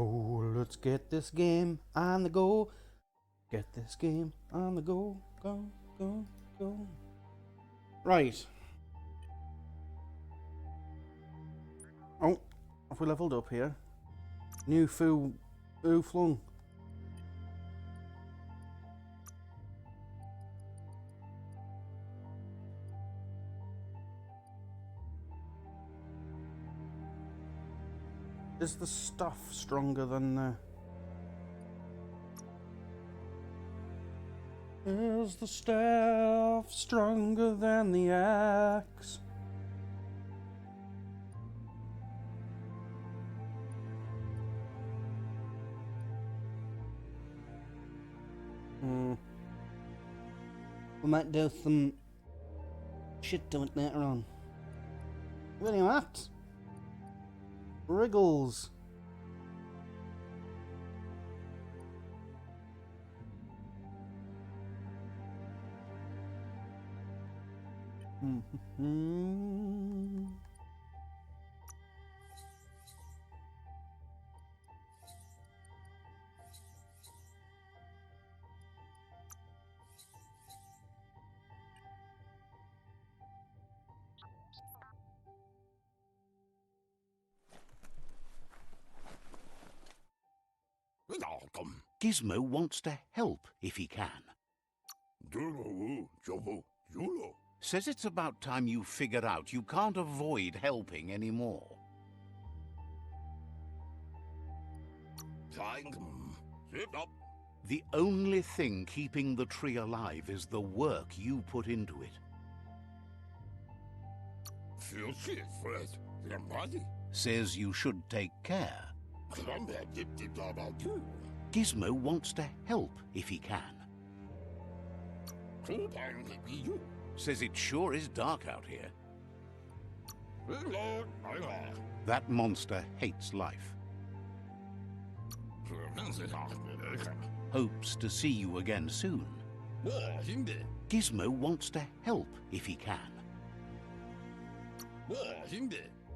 Oh, let's get this game on the go. Get this game on the go. Go, go, go. Right. Oh, have we leveled up here? New foo flung. Is the stuff stronger than the... Is the staff stronger than the axe? We might do some shit to it later on. What are you at? Wriggles. Gizmo wants to help if he can. Says it's about time you figured out you can't avoid helping anymore. The only thing keeping the tree alive is the work you put into it. Says you should take care. Gizmo wants to help if he can. Says it sure is dark out here. That monster hates life. Hopes to see you again soon. Gizmo wants to help if he can.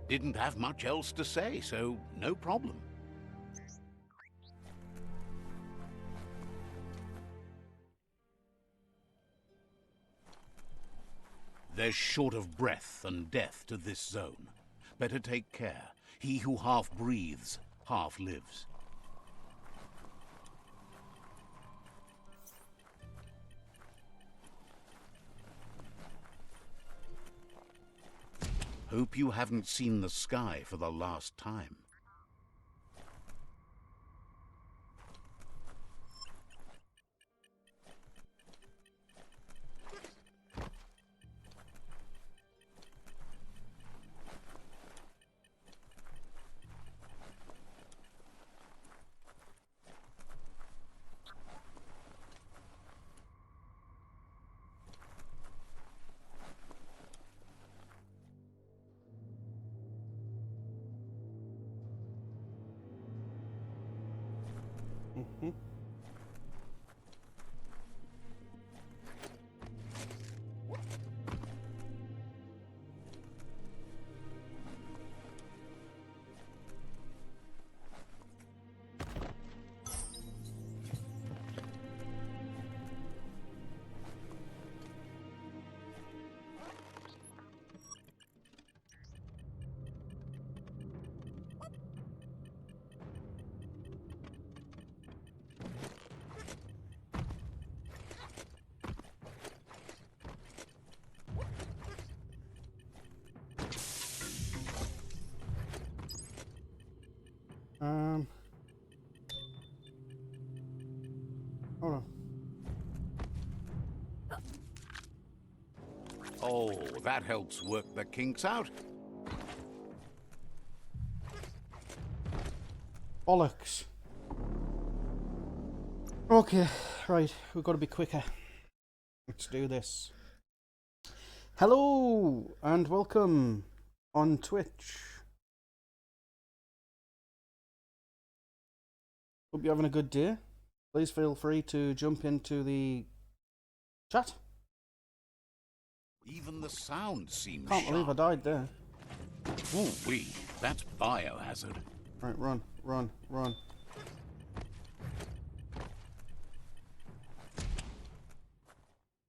Didn't have much else to say, so no problem. There's short of breath and death to this zone. Better take care. He who half breathes, half lives. Hope you haven't seen the sky for the last time. Hold on. Oh, that helps work the kinks out. Bollocks. Okay, right, we've got to be quicker. Let's do this. Hello, and welcome on Twitch. Hope you're having a good day. Please feel free to jump into the chat. Even the sound seems Can't believe I died there. Ooh-wee, that's biohazard. Right, run, run, run.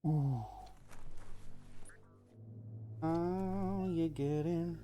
Ooh. Oh, you get in.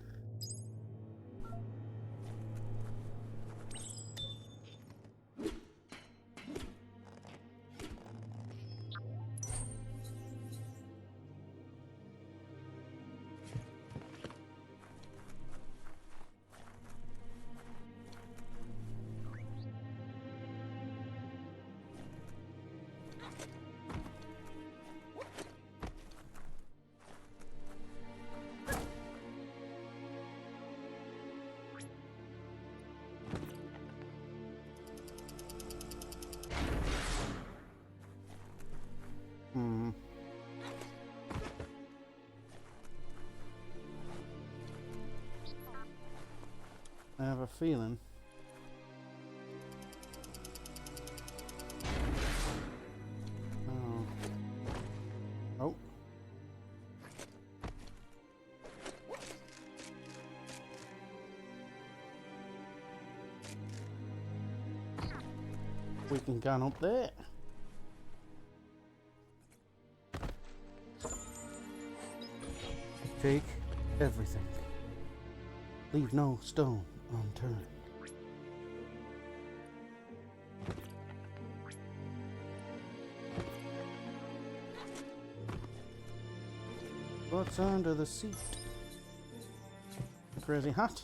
I have a feeling. Oh. Oh. We can go up there. Take everything. Leave no stone unturned. What's under the seat? A crazy hat.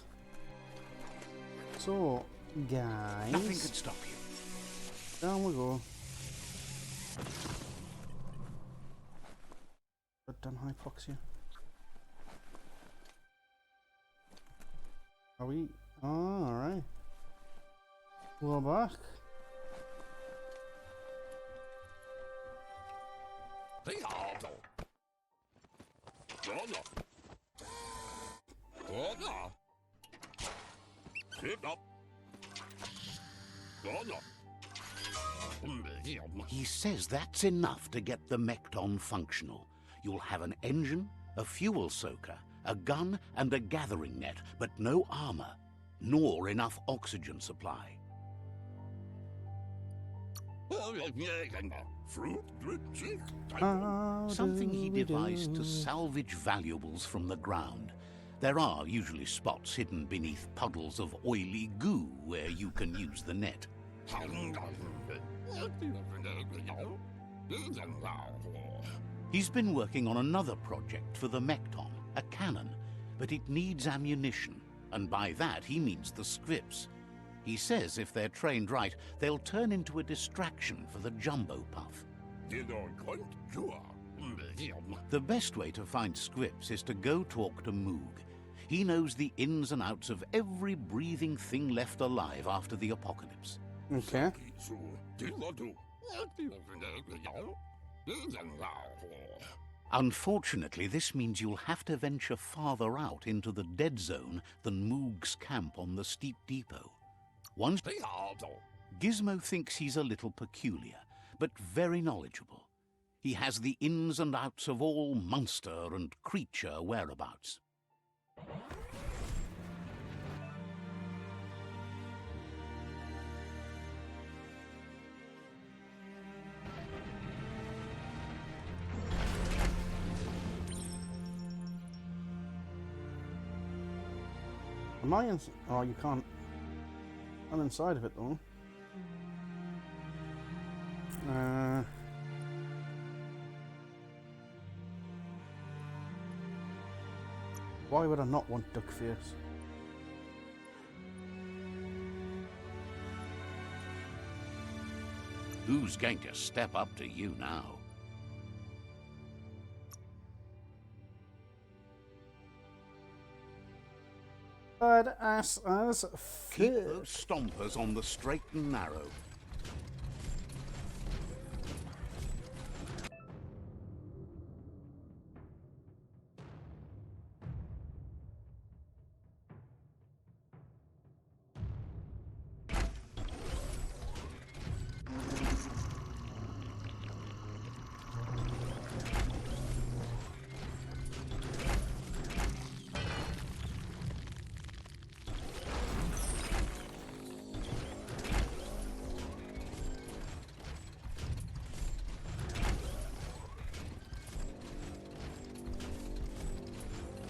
So, guys, Nothing could stop you. down we go. Put down hypoxia. Are we? Oh, alright. We're back. He says that's enough to get the Mekton functional. You'll have an engine, a fuel soaker, a gun and a gathering net, but no armor, nor enough oxygen supply. Something he devised to salvage valuables from the ground. There are usually spots hidden beneath puddles of oily goo where you can use the net. He's been working on another project for the Mekton, a cannon, but it needs ammunition, and by that he means the scripts. He says if they're trained right, they'll turn into a distraction for the jumbo puff. The best way to find scripts is to go talk to Moog. He knows the ins and outs of every breathing thing left alive after the apocalypse. Okay. Unfortunately, this means you'll have to venture farther out into the dead zone than Moog's camp on the steep depot. Once Gizmo thinks he's a little peculiar, but very knowledgeable. He has the ins and outs of all monster and creature whereabouts. Am I in? Oh, you can't. I'm inside of it though. Why would I not want duck face? Who's going to step up to you now? Badass as Keep fuck. those stompers on the straight and narrow.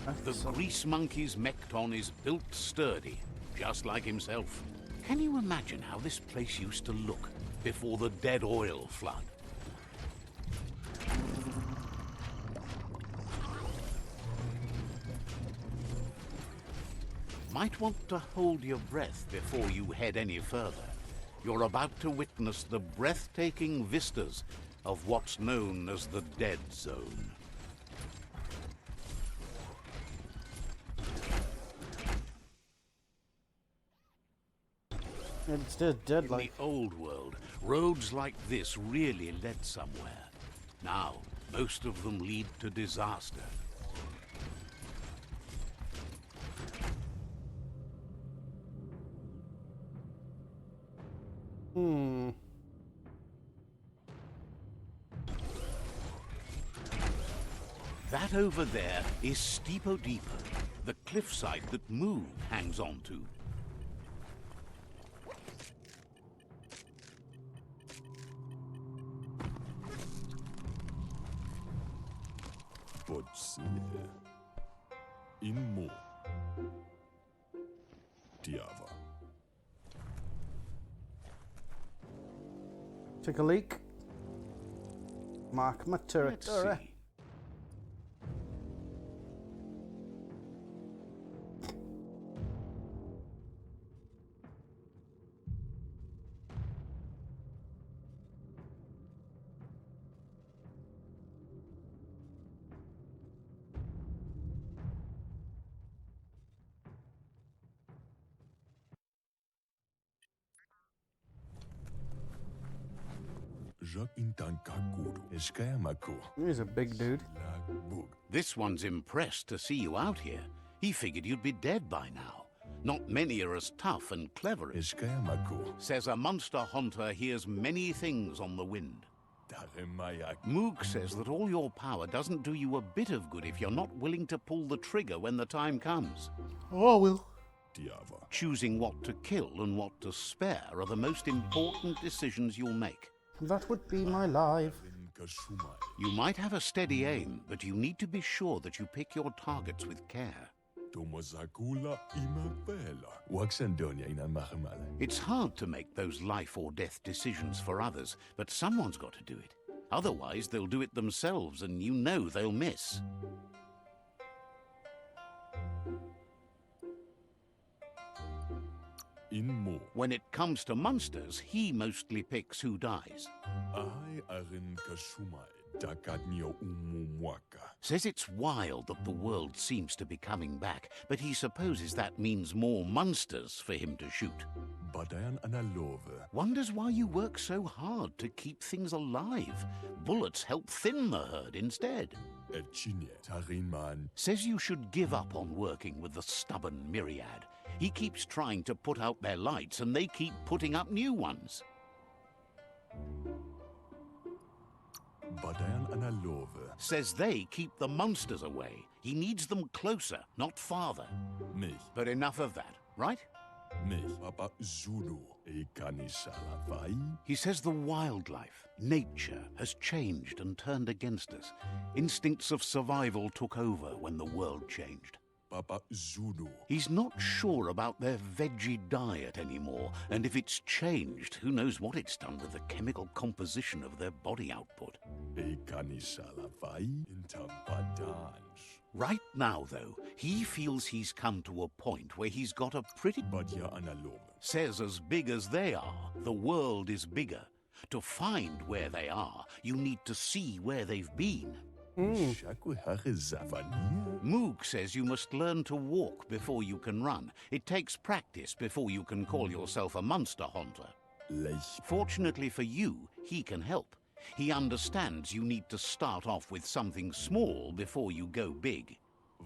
The grease monkey's mekton is built sturdy, just like himself. Can you imagine how this place used to look before the dead oil flood? Might want to hold your breath before you head any further. You're about to witness the breathtaking vistas of what's known as the Dead Zone. It's just dead In like. the old world, roads like this really led somewhere. Now, most of them lead to disaster. That over there is Steepo Deepo, the cliffside that Moog hangs on to. Potser Inmo Diava. Take a leak. Mark my Let's territory. see. Jacques Intan Kakuru. Eskayamako. He's a big dude. Lagbug. This one's impressed to see you out here. He figured you'd be dead by now. Not many are as tough and clever as... Eskayamako. Says a monster hunter hears many things on the wind. Daremayak. Moog says that all your power doesn't do you a bit of good if you're not willing to pull the trigger when the time comes. Oh, well. Diava. Choosing what to kill and what to spare are the most important decisions you'll make. That would be my life. Kashumai. You might have a steady aim, but you need to be sure that you pick your targets with care. Tomazakula Imapela. Waxandonia ina Mahamala. It's hard to make those life or death decisions for others, but someone's got to do it. Otherwise, they'll do it themselves, and you know they'll miss. Inmo. When it comes to monsters, he mostly picks who dies. I arin Kashumai. Dakadnio Umumwaka. Says it's wild that the world seems to be coming back, but he supposes that means more monsters for him to shoot. Badayan Analove. Wonders why you work so hard to keep things alive. Bullets help thin the herd instead. Echinie. Tarinman. Says you should give up on working with the stubborn myriad. He keeps trying to put out their lights and they keep putting up new ones. Badayan Analove. Says they keep the monsters away. He needs them closer, not farther. Mich. But enough of that, right? Mich. Papa Zulu. Ekanishalavai. He says the wildlife, nature, has changed and turned against us. Instincts of survival took over when the world changed. Papa Zulu. He's not sure about their veggie diet anymore, and if it's changed, who knows what it's done with the chemical composition of their body output. Ekanishalavai. Intabadanj. Right now, though, he feels he's come to a point where he's got a pretty... Badya Analove. Says as big as they are, the world is bigger. To find where they are, you need to see where they've been. Shakwe Hare Zavania. Moog says you must learn to walk before you can run. It takes practice before you can call yourself a monster hunter. Lech. Fortunately for you, he can help. He understands you need to start off with something small before you go big.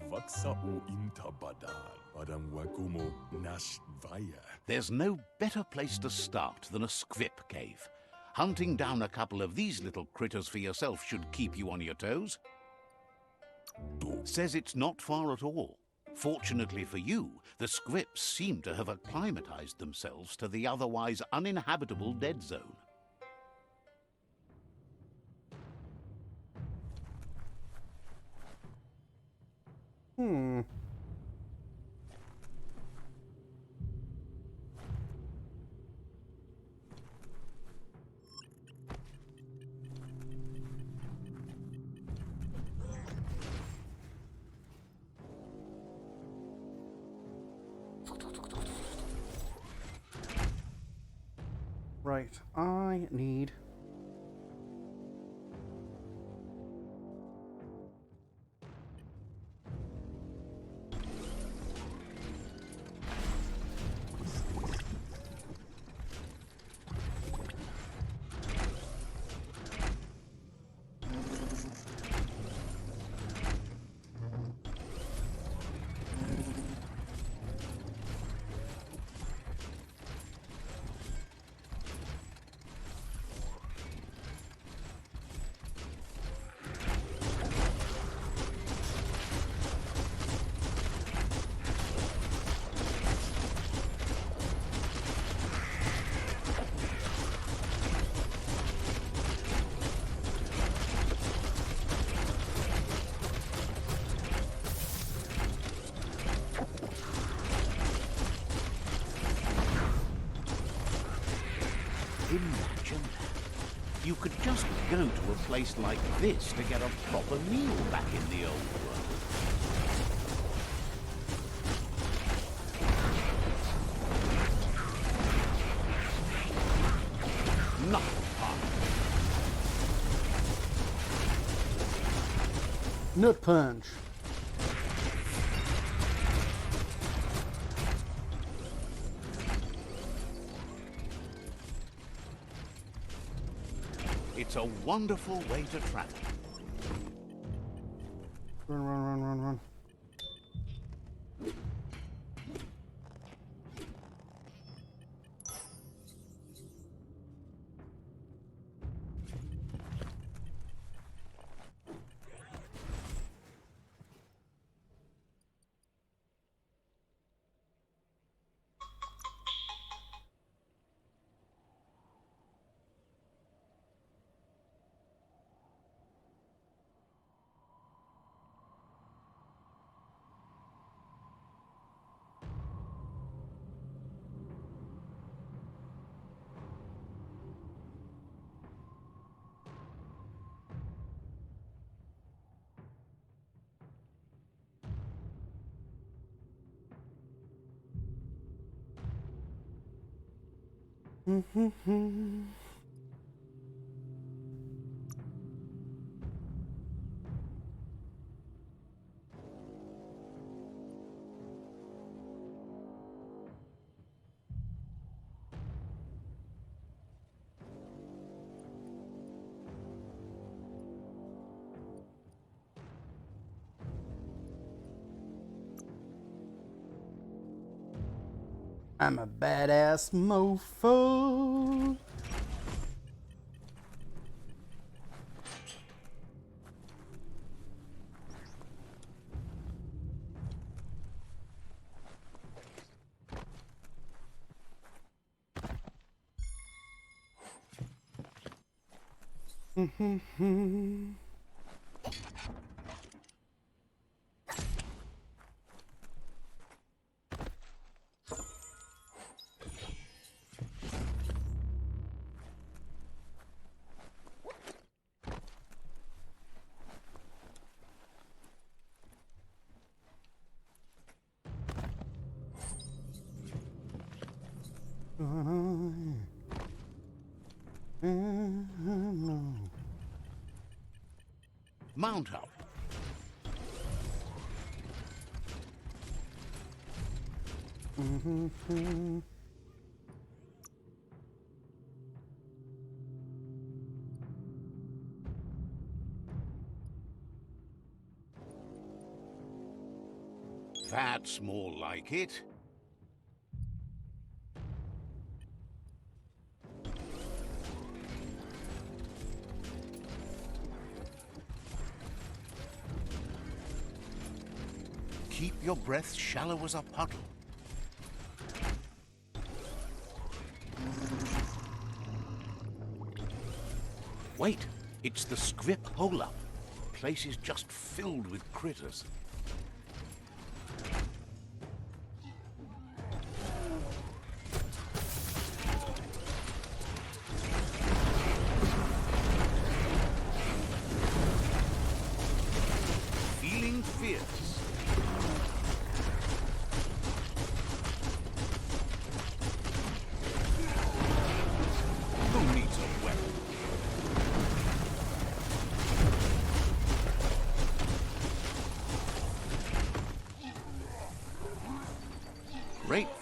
Vaksa o Intabadan. Badam Wakumo Nashvaya. There's no better place to start than a squip cave. Hunting down a couple of these little critters for yourself should keep you on your toes. Says it's not far at all. Fortunately for you, the squips seem to have acclimatized themselves to the otherwise uninhabitable dead zone. Right, I need... Imagine that. You could just go to a place like this to get a proper meal back in the old world. Not fun. Nut punch. It's a wonderful way to travel. Run, run, run, run, run. I'm a badass mofo. Mount up. That's more like it. Keep your breath shallow as a puddle. Wait, it's the script hole-up. Place is just filled with critters.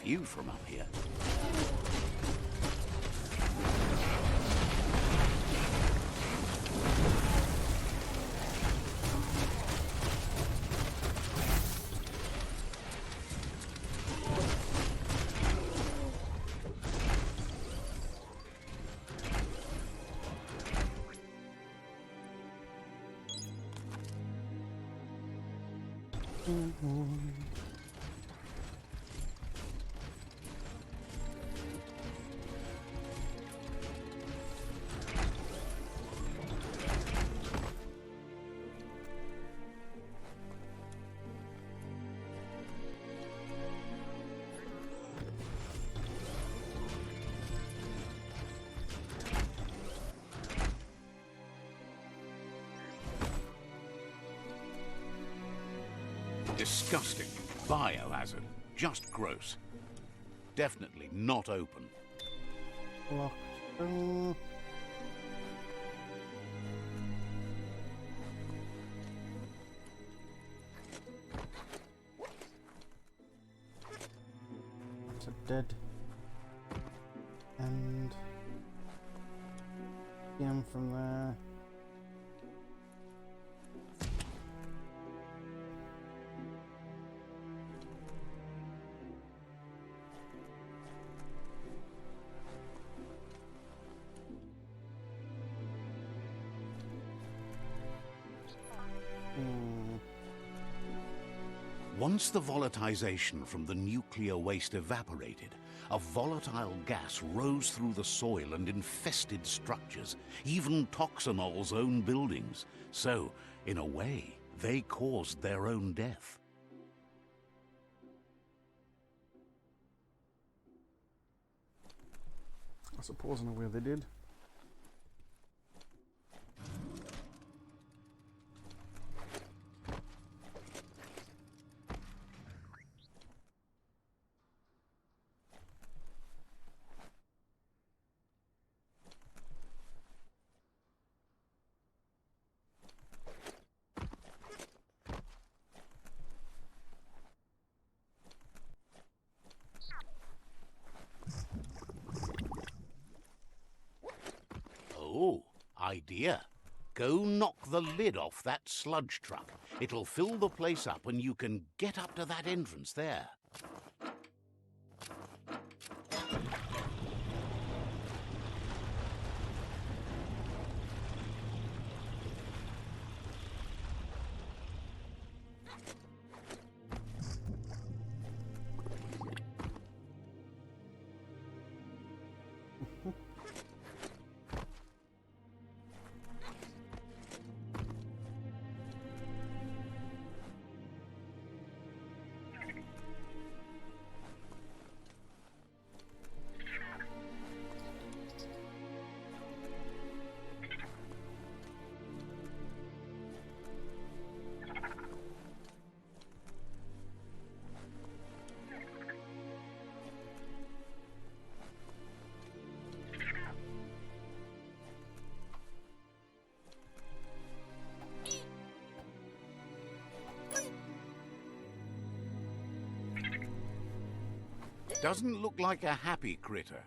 view from up here. Disgusting. Biohazard. Just gross. Definitely not open. Locked. It's a dead end. Again from there. Once the volatilization from the nuclear waste evaporated, a volatile gas rose through the soil and infested structures, even Toxanol's own buildings. So, in a way, they caused their own death. I suppose in a way they did. Oh, idea. Go knock the lid off that sludge truck. It'll fill the place up and you can get up to that entrance there. Doesn't look like a happy critter.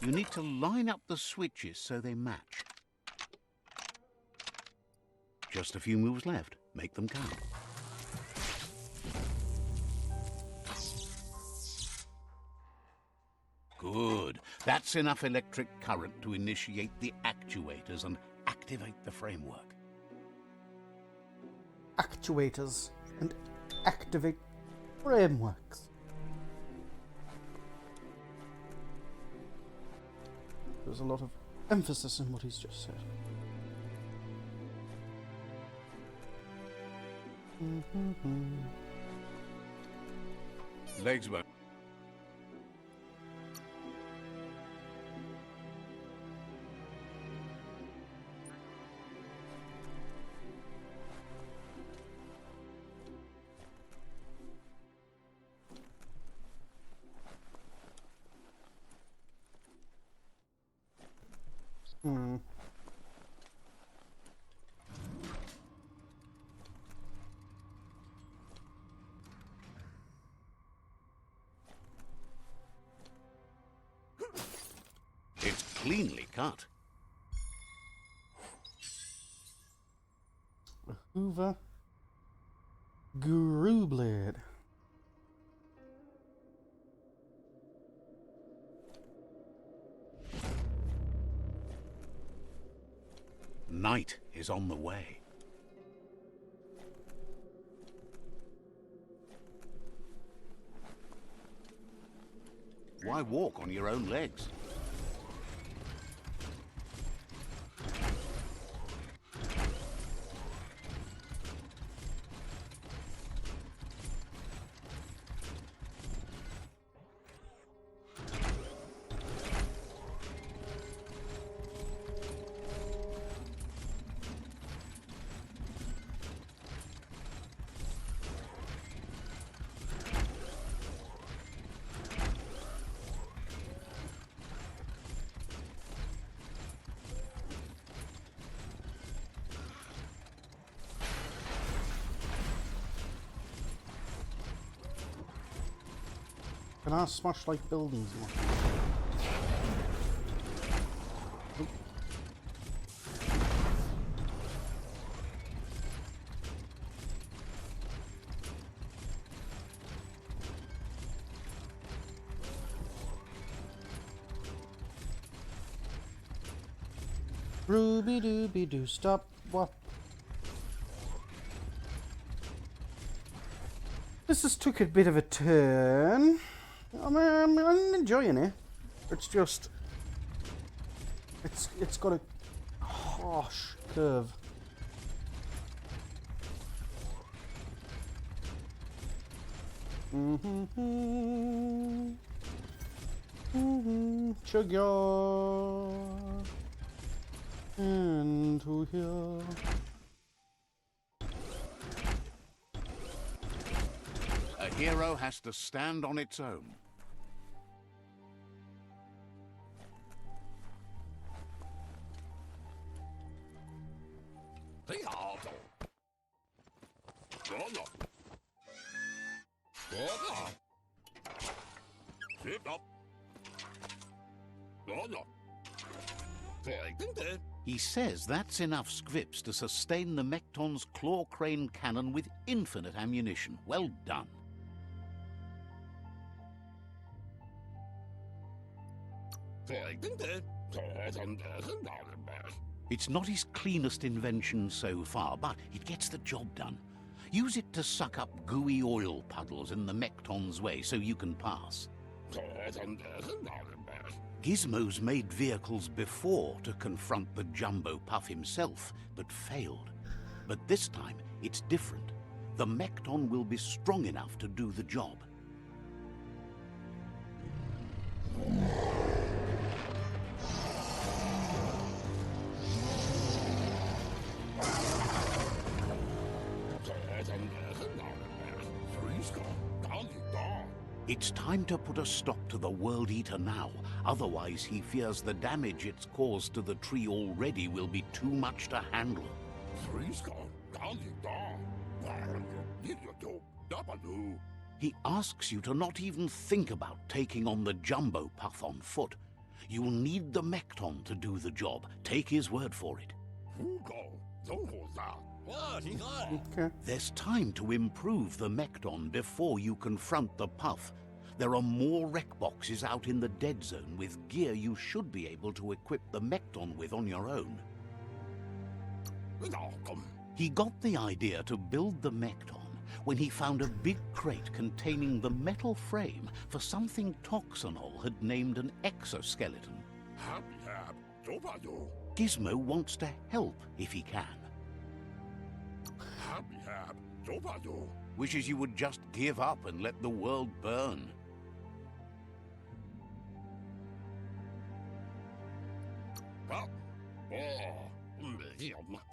You need to line up the switches so they match. Just a few moves left. Make them count. Good. That's enough electric current to initiate the actuators and activate the framework. Actuators and activate frameworks. There's a lot of emphasis in what he's just said. Legs won't. It's cleanly cut. A Hoover Guru Blade. Night is on the way. Why walk on your own legs? Can I smash like buildings? Ruby dooby doo, stop, what? This has took a bit of a turn. I'm enjoying it. It's just, it's got a harsh curve. Sugar into here. A hero has to stand on its own. He says that's enough scripts to sustain the Mekton's claw crane cannon with infinite ammunition. Well done. It's not his cleanest invention so far, but it gets the job done. Use it to suck up gooey oil puddles in the Mekton's way so you can pass. Gizmo's made vehicles before to confront the Jumbo Puff himself, but failed. But this time, it's different. The Mekton will be strong enough to do the job. It's time to put a stop to the World Eater now. Otherwise, he fears the damage it's caused to the tree already will be too much to handle. He asks you to not even think about taking on the Jumbo Puff on foot. You'll need the Mekton to do the job. Take his word for it. Okay. There's time to improve the Mekton before you confront the Puff. There are more wreck boxes out in the dead zone with gear you should be able to equip the Mekton with on your own. He got the idea to build the Mekton when he found a big crate containing the metal frame for something Toxanol had named an exoskeleton. Gizmo wants to help if he can. Wishes you would just give up and let the world burn.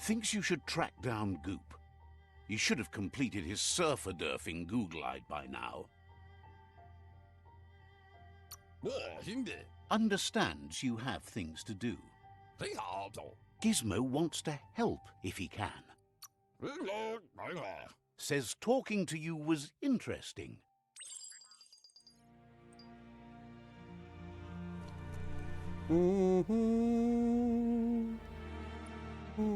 Thinks you should track down Goop. He should have completed his surfer-durfing Google-eyed by now. Understands you have things to do. Gizmo wants to help if he can. Says talking to you was interesting. Mm-hmm.